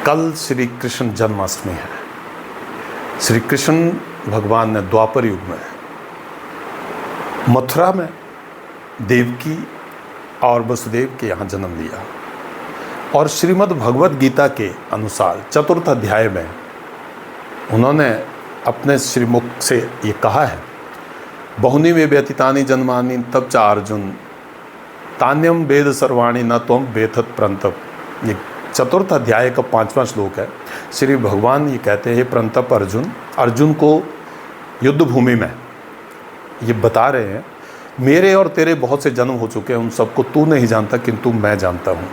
कल श्री कृष्ण जन्माष्टमी है। श्री कृष्ण भगवान ने द्वापर युग में मथुरा में देवकी और वसुदेव के यहाँ जन्म लिया और श्रीमद् भगवद गीता के अनुसार चतुर्थ अध्याय में उन्होंने अपने श्रीमुख से ये कहा है, बहुनी में व्यतीतानि जन्मानि तब च अर्जुन तान्यम वेद सर्वाणी न त्वम वेथत प्रंतप। ये चतुर्थ अध्याय का 5वां श्लोक है। श्री भगवान ये कहते हैं, प्रंतप अर्जुन को युद्ध भूमि में ये बता रहे हैं, मेरे और तेरे बहुत से जन्म हो चुके हैं, उन सबको तू नहीं जानता किंतु मैं जानता हूँ।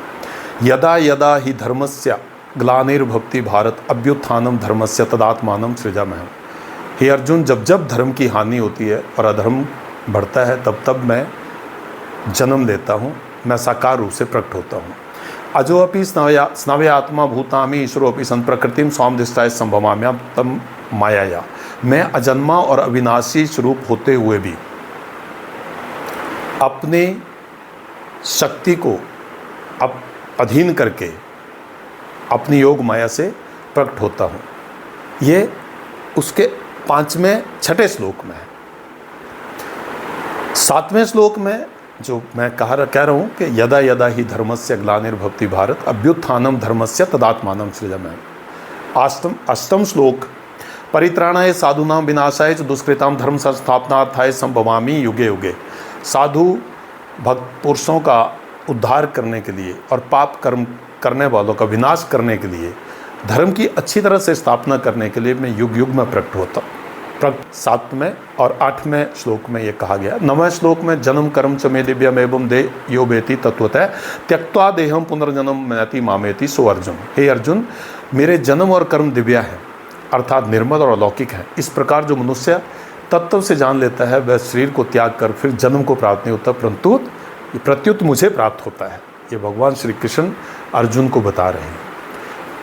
यदा यदा ही धर्मस्य ग्लानिर्भवति भारत अभ्युत्थानम धर्मस्य तदात्मानं सृजाम्यहम्। हे अर्जुन, जब जब धर्म की हानि होती है और अधर्म बढ़ता है तब तब मैं जन्म लेता हूँ, मैं साकार रूप से प्रकट होता हूँ। अजो अपि स्नव्य आत्मा भूतामी ईश्वरो अपि सन प्रकृतिम स्वामधिष्ठाय संभवाम्याम तम मायाया। मैं अजन्मा और अविनाशी स्वरूप होते हुए भी अपने शक्ति को अधीन करके अपनी योग माया से प्रकट होता हूँ। ये उसके 6वें श्लोक में है। 7वें श्लोक में जो मैं कह रहा हूँ कि यदा यदा ही धर्मस्य ग्लानिर्भवति भारत अभ्युत्थानम धर्मस्य तदात्मानं सृजाम्यहम्। अष्टम श्लोक, परित्राणाय साधूनां विनाशाय च दुष्कृतां धर्म संस्थापनार्थाय संभवामि युगे युगे। साधु भक्त पुरुषों का उद्धार करने के लिए और पाप कर्म करने वालों का विनाश करने के लिए, धर्म की अच्छी तरह से स्थापना करने के लिए मैं युग युग में प्रकट होता हूँ। 7वें और 8वें श्लोक में ये कहा गया। 9वें श्लोक में जन्म कर्म च मे दिव्यम एवं दे यो बेति तत्वतः त्यक्त्वा देहम पुनर्जन्म नयति मामेति सो अर्जुन। हे अर्जुन, मेरे जन्म और कर्म दिव्य है अर्थात निर्मल और अलौकिक है। इस प्रकार जो मनुष्य तत्व से जान लेता है वह शरीर को त्याग कर फिर जन्म को प्राप्त नहीं होता, परंतु प्रत्युत मुझे प्राप्त होता है। ये भगवान श्री कृष्ण अर्जुन को बता रहे हैं।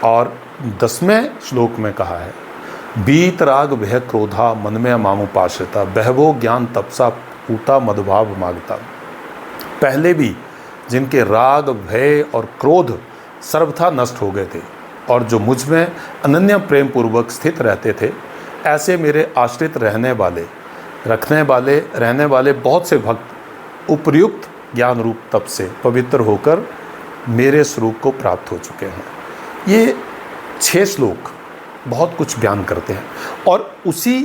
और 10वें श्लोक में कहा है, बीत राग भय क्रोधा मन में मामुपाश्रिता बहवो ज्ञान तपसा पूता मधुभाव मागता। पहले भी जिनके राग भय और क्रोध सर्वथा नष्ट हो गए थे और जो मुझ में अनन्य प्रेम पूर्वक स्थित रहते थे, ऐसे मेरे आश्रित रहने वाले बहुत से भक्त उपर्युक्त ज्ञान रूप तप से पवित्र होकर मेरे स्वरूप को प्राप्त हो चुके हैं। ये 6 श्लोक बहुत कुछ बयान करते हैं और उसी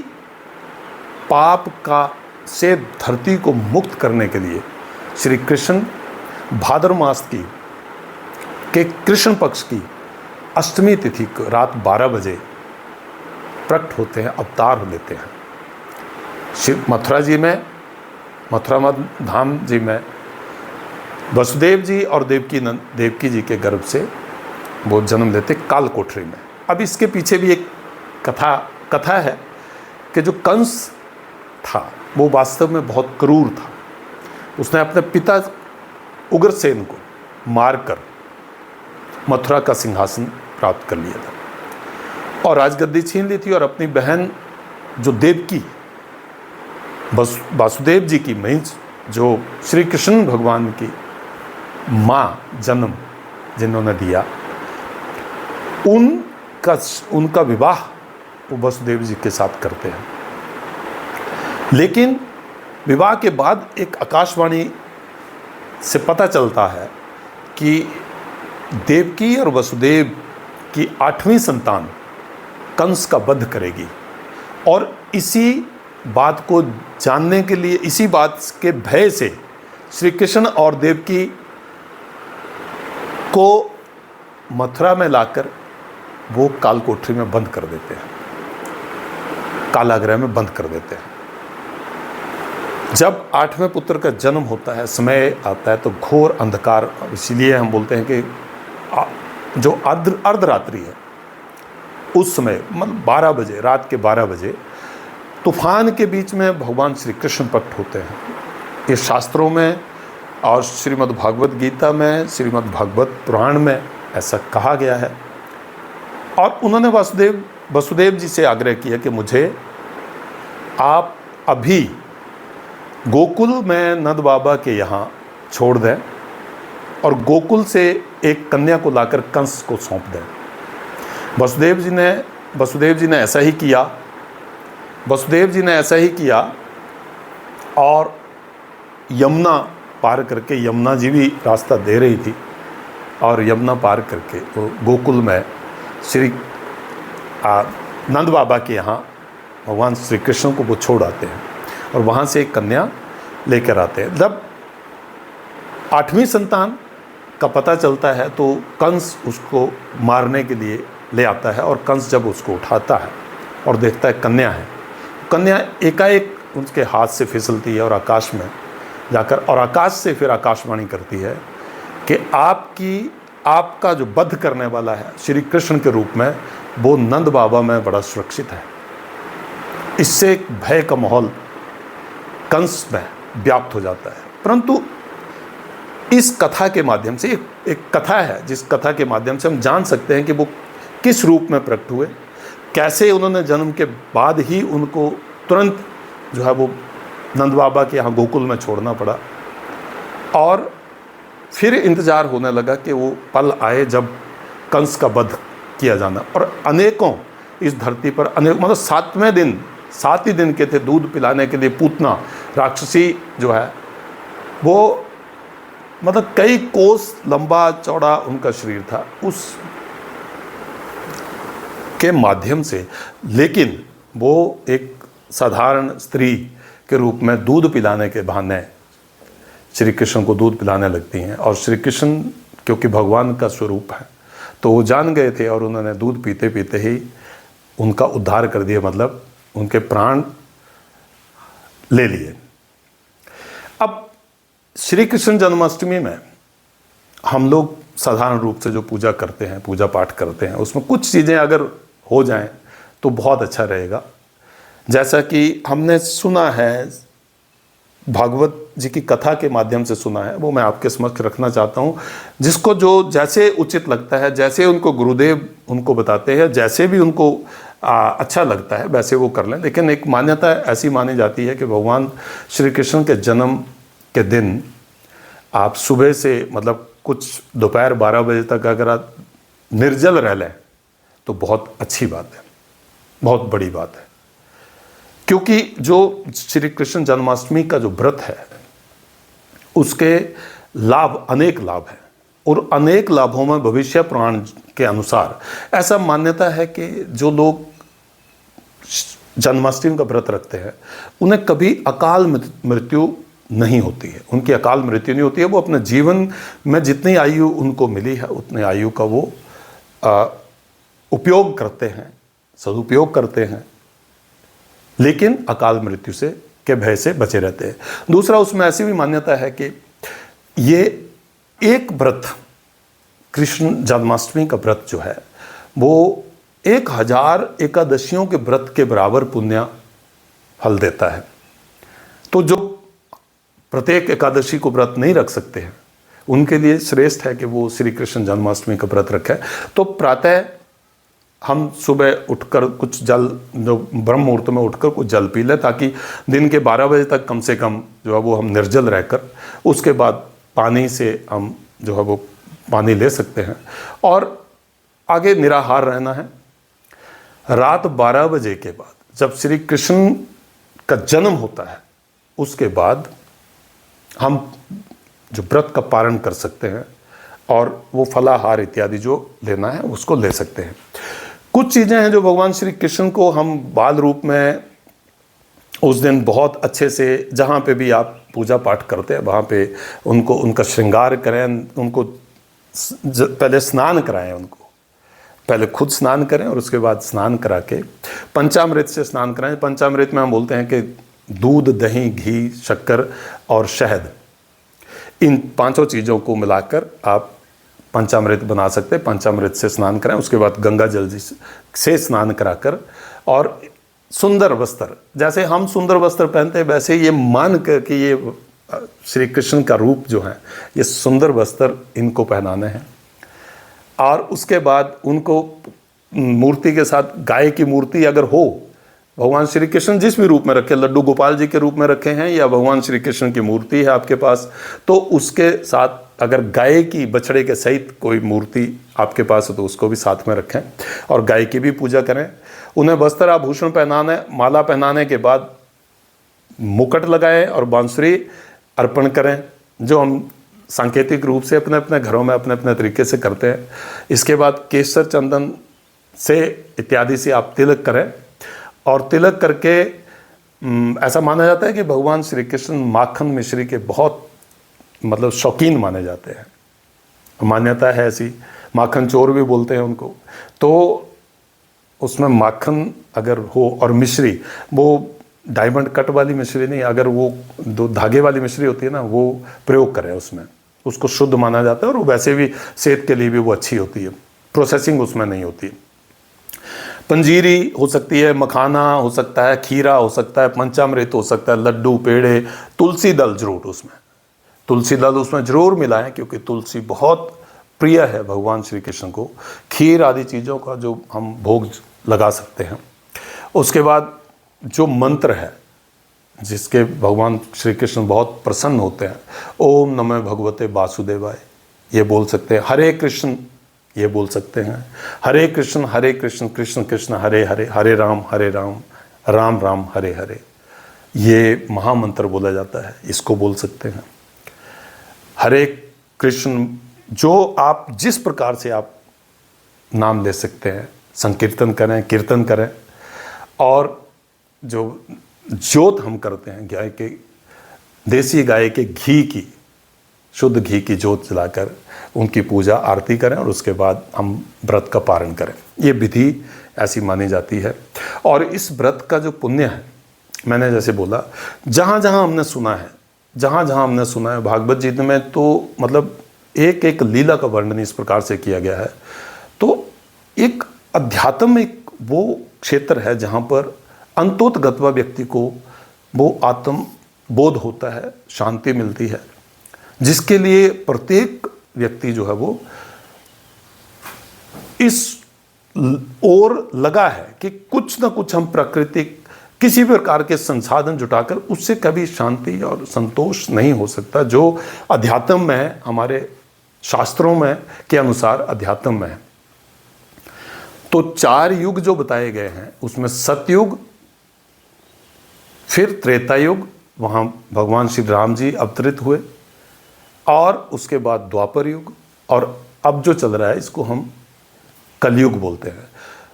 पाप का से धरती को मुक्त करने के लिए श्री कृष्ण भाद्र मास के कृष्ण पक्ष की अष्टमी तिथि को रात 12 बजे प्रकट होते हैं, अवतार लेते हैं। शिव मथुरा धाम जी में वसुदेव जी और देवकी जी के गर्भ से वो जन्म लेते काल कोठरी में। अब इसके पीछे भी एक कथा है कि जो कंस था वो वास्तव में बहुत क्रूर था। उसने अपने पिता उग्रसेन को मारकर मथुरा का सिंहासन प्राप्त कर लिया था और राजगद्दी छीन ली थी और अपनी बहन जो देवकी वासुदेव जी की महिष, जो श्री कृष्ण भगवान की माँ जन्म जिन्होंने दिया, उनका विवाह वो वसुदेव जी के साथ करते हैं। लेकिन विवाह के बाद एक आकाशवाणी से पता चलता है कि देवकी और वसुदेव की 8वीं संतान कंस का वध करेगी और इसी बात को जानने के लिए, इसी बात के भय से श्री कृष्ण और देवकी को मथुरा में लाकर वो काल कोठरी में बंद कर देते हैं, कारागृह में बंद कर देते हैं। जब 8वें पुत्र का जन्म होता है, समय आता है तो घोर अंधकार, इसीलिए हम बोलते हैं कि जो अर्धरात्रि है उस समय मतलब 12 बजे, रात के 12 बजे तूफान के बीच में भगवान श्री कृष्ण प्रकट होते हैं। ये शास्त्रों में और श्रीमद् भागवत गीता में, श्रीमद् भागवत पुराण में ऐसा कहा गया है। और उन्होंने वसुदेव जी से आग्रह किया कि मुझे आप अभी गोकुल में नंद बाबा के यहाँ छोड़ दें और गोकुल से एक कन्या को लाकर कंस को सौंप दें। वसुदेव जी ने ऐसा ही किया। वसुदेव जी ने ऐसा ही किया और यमुना पार करके, यमुना जी भी रास्ता दे रही थी, और यमुना पार करके तो गोकुल में श्री नंद बाबा के यहाँ भगवान श्री कृष्ण को वो छोड़ आते हैं और वहाँ से एक कन्या लेकर आते हैं। जब 8वीं संतान का पता चलता है तो कंस उसको मारने के लिए ले आता है, और कंस जब उसको उठाता है और देखता है कन्या है, कन्या एकाएक उसके हाथ से फिसलती है और आकाश में जाकर, और आकाश से फिर आकाशवाणी करती है कि आपका जो वध करने वाला है श्री कृष्ण के रूप में, वो नंद बाबा में बड़ा सुरक्षित है। इससे एक भय का माहौल कंस में व्याप्त हो जाता है। परंतु इस कथा के माध्यम से, एक कथा है जिस कथा के माध्यम से हम जान सकते हैं कि वो किस रूप में प्रकट हुए, कैसे उन्होंने जन्म के बाद ही उनको तुरंत जो है वो नंद बाबा के यहाँ गोकुल में छोड़ना पड़ा, और फिर इंतज़ार होने लगा कि वो पल आए जब कंस का वध किया जाना। और अनेकों इस धरती पर मतलब 7 ही दिन के थे दूध पिलाने के लिए पूतना राक्षसी जो है वो, मतलब कई कोस लंबा चौड़ा उनका शरीर था, उस के माध्यम से, लेकिन वो एक साधारण स्त्री के रूप में दूध पिलाने के बहाने श्री कृष्ण को दूध पिलाने लगती हैं। और श्री कृष्ण क्योंकि भगवान का स्वरूप है तो वो जान गए थे, और उन्होंने दूध पीते पीते ही उनका उद्धार कर दिया, मतलब उनके प्राण ले लिए। अब श्री कृष्ण जन्माष्टमी में हम लोग साधारण रूप से जो पूजा करते हैं, पूजा पाठ करते हैं, उसमें कुछ चीज़ें अगर हो जाएं तो बहुत अच्छा रहेगा। जैसा कि हमने सुना है, भागवत जी की कथा के माध्यम से सुना है, वो मैं आपके समक्ष रखना चाहता हूँ। जिसको जो जैसे उचित लगता है, जैसे उनको गुरुदेव उनको बताते हैं, जैसे भी उनको अच्छा लगता है वैसे वो कर लें। लेकिन एक मान्यता ऐसी मानी जाती है कि भगवान श्री कृष्ण के जन्म के दिन आप सुबह से, मतलब कुछ दोपहर 12 बजे तक अगर आप निर्जल रह लें तो बहुत अच्छी बात है, बहुत बड़ी बात है। क्योंकि जो श्री कृष्ण जन्माष्टमी का जो व्रत है उसके लाभ, अनेक लाभ हैं, और अनेक लाभों में भविष्य पुराण के अनुसार ऐसा मान्यता है कि जो लोग जन्माष्टमी का व्रत रखते हैं उन्हें कभी अकाल मृत्यु नहीं होती है, उनकी अकाल मृत्यु नहीं होती है। वो अपने जीवन में जितनी आयु उनको मिली है उतनी आयु का वो उपयोग करते हैं, सदुपयोग करते हैं, लेकिन अकाल मृत्यु से के भय से बचे रहते हैं। दूसरा, उसमें ऐसी भी मान्यता है कि ये एक व्रत, कृष्ण जन्माष्टमी का व्रत जो है वो 1000 एकादशियों के व्रत के बराबर पुण्य फल देता है। तो जो प्रत्येक एकादशी को व्रत नहीं रख सकते हैं उनके लिए श्रेष्ठ है कि वो श्री कृष्ण जन्माष्टमी का व्रत रखें। तो प्रातः हम सुबह उठकर कुछ जल, जो ब्रह्म मुहूर्त में उठकर कुछ जल पी लें, ताकि दिन के 12 बजे तक कम से कम जो है वो हम निर्जल रहकर, उसके बाद पानी से हम जो है वो पानी ले सकते हैं, और आगे निराहार रहना है। रात 12 बजे के बाद जब श्री कृष्ण का जन्म होता है उसके बाद हम जो व्रत का पारण कर सकते हैं, और वो फलाहार इत्यादि जो लेना है उसको ले सकते हैं। कुछ चीज़ें हैं जो भगवान श्री कृष्ण को हम बाल रूप में उस दिन बहुत अच्छे से, जहाँ पे भी आप पूजा पाठ करते हैं वहाँ पे उनको, उनका श्रृंगार करें, उनको पहले स्नान कराएं, उनको पहले खुद स्नान करें और उसके बाद स्नान करा के पंचामृत से स्नान कराएं। पंचामृत में हम बोलते हैं कि दूध, दही, घी, शक्कर और शहद, इन 5 चीज़ों को मिलाकर आप पंचामृत बना सकते हैं। पंचामृत से स्नान करें, उसके बाद गंगा जल से स्नान कराकर, और सुंदर वस्त्र, जैसे हम सुंदर वस्त्र पहनते हैं वैसे ये मान कर कि ये श्री कृष्ण का रूप जो है, ये सुंदर वस्त्र इनको पहनाने हैं। और उसके बाद उनको मूर्ति के साथ, गाय की मूर्ति अगर हो भगवान श्री कृष्ण जिस भी रूप में रखे, लड्डू गोपाल जी के रूप में रखे हैं या भगवान श्री कृष्ण की मूर्ति है आपके पास, तो उसके साथ अगर गाय की बछड़े के सहित कोई मूर्ति आपके पास है तो उसको भी साथ में रखें और गाय की भी पूजा करें। उन्हें वस्त्र आभूषण पहनाने, माला पहनाने के बाद मुकुट लगाएं और बांसुरी अर्पण करें, जो हम सांकेतिक रूप से अपने अपने घरों में अपने अपने तरीके से करते हैं। इसके बाद केसर चंदन से इत्यादि से आप तिलक करें और तिलक करके ऐसा माना जाता है कि भगवान श्री कृष्ण माखन मिश्री के बहुत मतलब शौकीन माने जाते हैं, मान्यता है ऐसी, माखन चोर भी बोलते हैं उनको। तो उसमें माखन अगर हो और मिश्री वो डायमंड कट वाली मिश्री नहीं, अगर वो दो धागे वाली मिश्री होती है ना, वो प्रयोग करें उसमें, उसको शुद्ध माना जाता है और वैसे भी सेहत के लिए भी वो अच्छी होती है, प्रोसेसिंग उसमें नहीं होती। पंजीरी हो सकती है, मखाना हो सकता है, खीरा हो सकता है, पंचामृत हो सकता है, लड्डू, पेड़े, तुलसी दल जरूर उसमें, तुलसी दल उसमें जरूर मिलाएं क्योंकि तुलसी बहुत प्रिय है भगवान श्री कृष्ण को। खीर आदि चीज़ों का जो हम भोग लगा सकते हैं। उसके बाद जो मंत्र है जिसके भगवान श्री कृष्ण बहुत प्रसन्न होते हैं, ओम नमः भगवते वासुदेवाय, ये बोल सकते हैं। हरे कृष्ण ये बोल सकते हैं, हरे कृष्ण कृष्ण कृष्ण हरे हरे, हरे राम राम राम हरे हरे, ये महामंत्र बोला जाता है, इसको बोल सकते हैं। हरे कृष्ण जो आप जिस प्रकार से आप नाम ले सकते हैं, संकीर्तन करें, कीर्तन करें। और जो ज्योत हम करते हैं गाय के, देसी गाय के घी की, शुद्ध घी की ज्योत जलाकर उनकी पूजा आरती करें और उसके बाद हम व्रत का पारण करें, ये विधि ऐसी मानी जाती है। और इस व्रत का जो पुण्य है, मैंने जैसे बोला, जहाँ जहाँ हमने सुना है भागवत जी में, तो मतलब एक एक लीला का वर्णन इस प्रकार से किया गया है। तो एक अध्यात्म एक वो क्षेत्र है जहाँ पर अंतोतगत्वा व्यक्ति को वो आत्म बोध होता है, शांति मिलती है, जिसके लिए प्रत्येक व्यक्ति जो है वो इस ओर लगा है कि कुछ ना कुछ हम प्राकृतिक किसी भी प्रकार के संसाधन जुटाकर उससे कभी शांति और संतोष नहीं हो सकता, जो अध्यात्म में है, हमारे शास्त्रों में के अनुसार अध्यात्म में है। तो 4 युग जो बताए गए हैं उसमें सतयुग, फिर त्रेता युग, वहाँ भगवान श्री राम जी अवतरित हुए, और उसके बाद द्वापर युग, और अब जो चल रहा है इसको हम कलयुग बोलते हैं।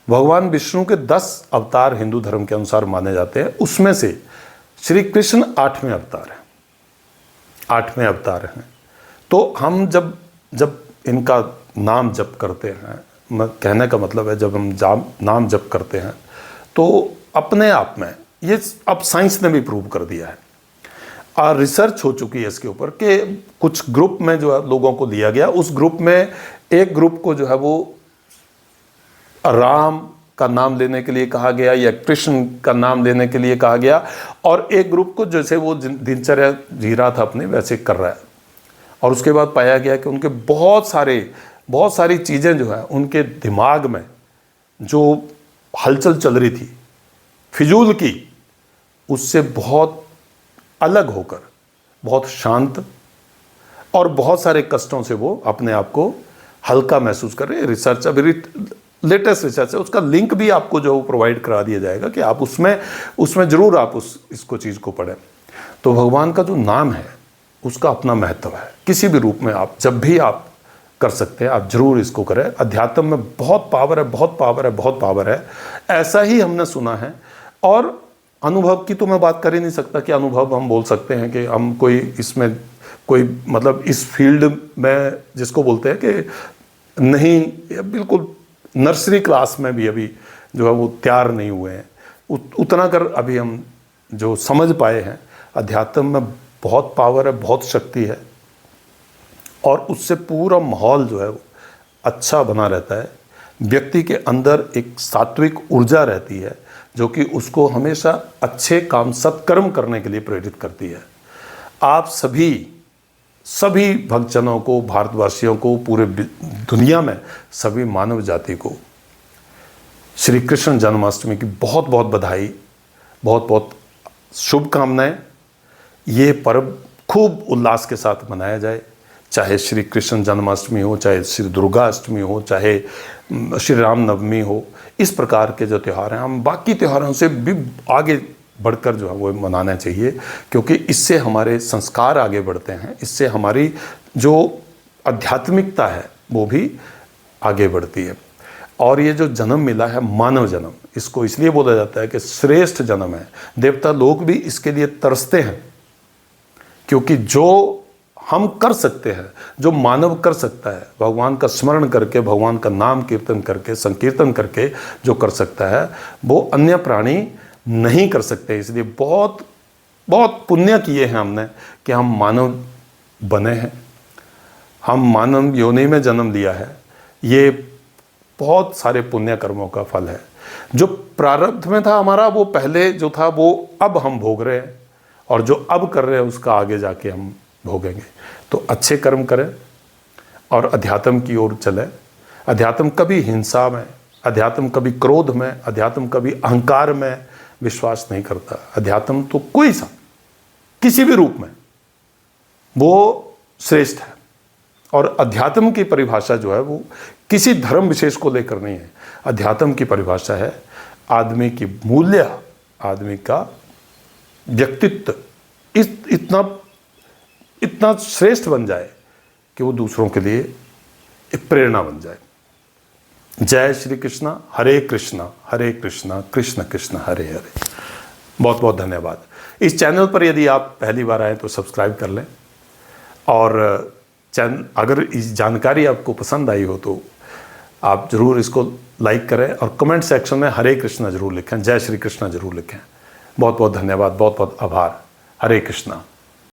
भगवान विष्णु के 10 अवतार हिंदू धर्म के अनुसार माने जाते हैं, उसमें से श्री कृष्ण 8वें अवतार हैं, 8वें अवतार हैं। तो हम जब इनका नाम जप करते हैं, कहने का मतलब है जब हम नाम जप करते हैं तो अपने आप में, ये अब साइंस ने भी प्रूव कर दिया है और रिसर्च हो चुकी है इसके ऊपर, कि कुछ ग्रुप में जो है लोगों को लिया गया, उस ग्रुप में एक ग्रुप को जो है वो राम का नाम लेने के लिए कहा गया या कृष्ण का नाम लेने के लिए कहा गया, और एक ग्रुप को जैसे वो दिनचर्या जी रहा था अपने वैसे कर रहा है। और उसके बाद पाया गया कि उनके बहुत सारी चीज़ें जो है उनके दिमाग में जो हलचल चल रही थी फिजूल की, उससे बहुत अलग होकर बहुत शांत और बहुत सारे कष्टों से वो अपने आप को हल्का महसूस कर रहे हैं। रिसर्च अभी लेटेस्ट रिसर्च है, उसका लिंक भी आपको जो प्रोवाइड करा दिया जाएगा कि आप उसमें जरूर आप इसको चीज़ को पढ़ें। तो भगवान का जो नाम है उसका अपना महत्व है, किसी भी रूप में आप जब भी आप कर सकते हैं आप जरूर इसको करें। अध्यात्म में बहुत पावर है, बहुत पावर है, बहुत पावर है, ऐसा ही हमने सुना है। और अनुभव की तो मैं बात कर ही नहीं सकता कि अनुभव हम बोल सकते हैं कि हम कोई इसमें कोई मतलब इस फील्ड में जिसको बोलते हैं कि नहीं, बिल्कुल नर्सरी क्लास में भी अभी जो है वो तैयार नहीं हुए हैं, उतना कर अभी हम जो समझ पाए हैं। अध्यात्म में बहुत पावर है, बहुत शक्ति है, और उससे पूरा माहौल जो है वो अच्छा बना रहता है। व्यक्ति के अंदर एक सात्विक ऊर्जा रहती है जो कि उसको हमेशा अच्छे काम सत्कर्म करने के लिए प्रेरित करती है। आप सभी भक्तजनों को, भारतवासियों को, पूरे दुनिया में सभी मानव जाति को श्री कृष्ण जन्माष्टमी की बहुत बहुत बधाई बहुत बहुत शुभकामनाएं। ये पर्व खूब उल्लास के साथ मनाया जाए, चाहे श्री कृष्ण जन्माष्टमी हो, चाहे श्री दुर्गा अष्टमी हो, चाहे श्री राम नवमी हो। इस प्रकार के जो त्यौहार हैं हम बाकी त्योहारों से भी आगे बढ़कर जो है वो मनाना चाहिए, क्योंकि इससे हमारे संस्कार आगे बढ़ते हैं, इससे हमारी जो आध्यात्मिकता है वो भी आगे बढ़ती है। और ये जो जन्म मिला है मानव जन्म, इसको इसलिए बोला जाता है कि श्रेष्ठ जन्म है। देवता लोग भी इसके लिए तरसते हैं, क्योंकि जो हम कर सकते हैं, जो मानव कर सकता है, भगवान का स्मरण करके, भगवान का नाम कीर्तन करके, संकीर्तन करके जो कर सकता है, वो अन्य प्राणी नहीं कर सकते। इसलिए बहुत बहुत पुण्य किए हैं हमने कि हम मानव बने हैं, हम मानव योनि में जन्म लिया है। ये बहुत सारे पुण्य कर्मों का फल है। जो प्रारब्ध में था हमारा, वो पहले जो था वो अब हम भोग रहे हैं, और जो अब कर रहे हैं उसका आगे जाके हम भोगेंगे। तो अच्छे कर्म करें और अध्यात्म की ओर चलें। अध्यात्म कभी हिंसा में, अध्यात्म कभी क्रोध में, अध्यात्म कभी अहंकार में विश्वास नहीं करता। अध्यात्म तो कोई सा किसी भी रूप में वो श्रेष्ठ है। और अध्यात्म की परिभाषा जो है वो किसी धर्म विशेष को लेकर नहीं है। अध्यात्म की परिभाषा है आदमी की मूल्य, आदमी का व्यक्तित्व इतना श्रेष्ठ बन जाए कि वो दूसरों के लिए एक प्रेरणा बन जाए। जय श्री कृष्णा, हरे कृष्णा कृष्ण कृष्ण हरे हरे। बहुत बहुत धन्यवाद। इस चैनल पर यदि आप पहली बार आए तो सब्सक्राइब कर लें, और अगर इस जानकारी आपको पसंद आई हो तो आप ज़रूर इसको लाइक करें, और कमेंट सेक्शन में हरे कृष्णा ज़रूर लिखें, जय श्री कृष्णा ज़रूर लिखें। बहुत बहुत धन्यवाद, बहुत बहुत आभार। हरे कृष्णा।